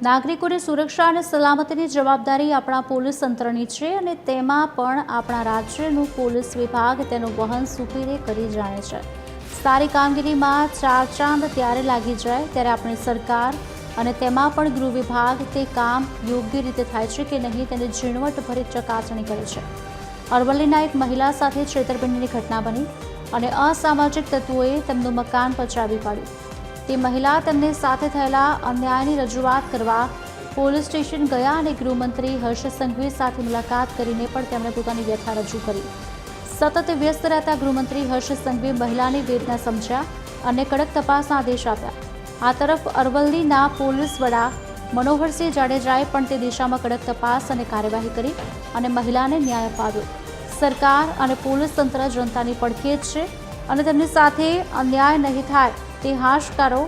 નાગરિકોની સુરક્ષા અને સલામતીની જવાબદારી આપણા પોલીસ તંત્રની છે અને તેમાં પણ આપણા રાજ્યનું પોલીસ વિભાગ તેનું વહન સુપેરે કરી જાણે છે. સારી કામગીરીમાં ચાર ચાંદ ત્યારે લાગી જાય ત્યારે આપણી સરકાર અને તેમાં પણ ગૃહ વિભાગ તે કામ યોગ્ય રીતે થાય છે કે નહીં તેની ઝીણવટભરી ચકાસણી કરે છે. અરવલ્લીના એક મહિલા સાથે છેતરપિંડીની ઘટના બની અને અસામાજિક તત્વોએ તેમનું મકાન પચાવી પાડ્યું. તે મહિલા તેમની સાથે થયેલા અન્યાયની રજૂઆત કરવા પોલીસ સ્ટેશન ગયા અને ગૃહમંત્રી હર્ષ સંઘવી સાથે મુલાકાત કરીને પણ તેમણે પોતાની વ્યથા રજૂ કરી. સતત વ્યસ્ત રહેતા ગૃહમંત્રી હર્ષ સંઘવી મહિલાની વેદના સમજ્યા અને કડક તપાસના આદેશ આપ્યા. આ તરફ અરવલ્લીના પોલીસ વડા મનોહરસિંહ જાડેજાએ પણ તે દિશામાં કડક તપાસ અને કાર્યવાહી કરી અને મહિલાને ન્યાય અપાવ્યો. સરકાર અને પોલીસ તંત્ર જનતાની પડખે જ છે અને તેમની સાથે અન્યાય નહીં થાય તે હાશકારો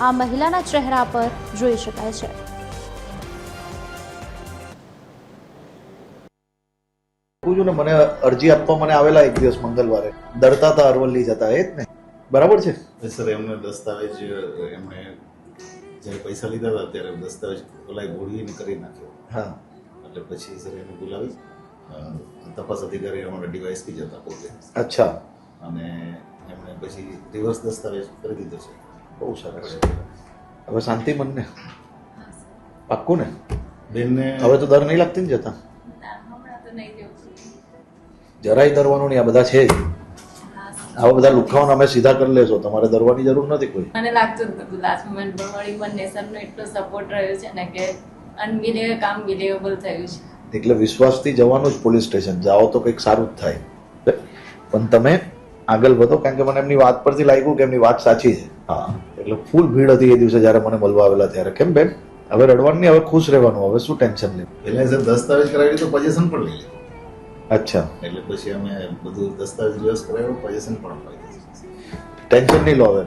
આ મહિલાના ચહેરા પર જોઈ શકાય છે. મને અરજી આપવા મને આવેલા એક દિવસ મંગળવારે ડરતા હતા અરવલ્લી જતા, એ જ ને? બરાબર છે સર, એમને દસ્તાવેજ એમણે જ્યારે પૈસા લીધા હતા ત્યારે દસ્તાવેજ ઓલાય બોડીને કરી નાખ્યો. હા, એટલે પછી સર એને બોલાવી તપાસ અધિકારી અમારા ડિવાઇસથી જતા પોતે. અચ્છા. અને એમણે પછી રિવર્સ દસ્તાવેજ કરી દીધો છે. બહુ સરસ. હવે શાંતિ મનને પાક્કું ને બેનને હવે તો ડર નહીં લાગતી ને જતા? જરાય ડરવાનું નહીં, આ બધા છે જ. આવા બધા લુખાઓને અમે સીધા કરી લેશો, તમારે ડરવાની જરૂર નથી કોઈ. મને લાગતું જ નતું લાસ્ટ મોમેન્ટ પર વળી મને સરનો એટલો સપોર્ટ રહ્યો છે ને કે અનબિલીવેબલ કામ બિલીવેબલ થયું છે. એટલે વિશ્વાસથી જવાનું જ પોલીસ સ્ટેશન, જાઓ તો કંઈક સારું જ થાય. પણ તમે આગળ વધો, કારણ કે મને એમની વાત પરથી લાગ્યું કે એમની વાત સાચી છે. હા, એટલે ફૂલ ભીડ હતી એ દિવસે જ્યારે મને મળવા આવેલા ત્યારે. કેમ બેન, હવે રડવાનું નહીં, હવે ખુશ રહેવાનું, હવે શું ટેન્શન લેવું? પહેલા સર દસ્તાવેજ કરાવી તો પોઝિશન પણ લઈ લીધું. અચ્છા, એટલે પછી અમે બધું દસ્તાવેજ રિવર્સ કરાવ્યો, પોઝિશન પણ અપાઈ દીધું. ટેન્શન નહીં લો હવે.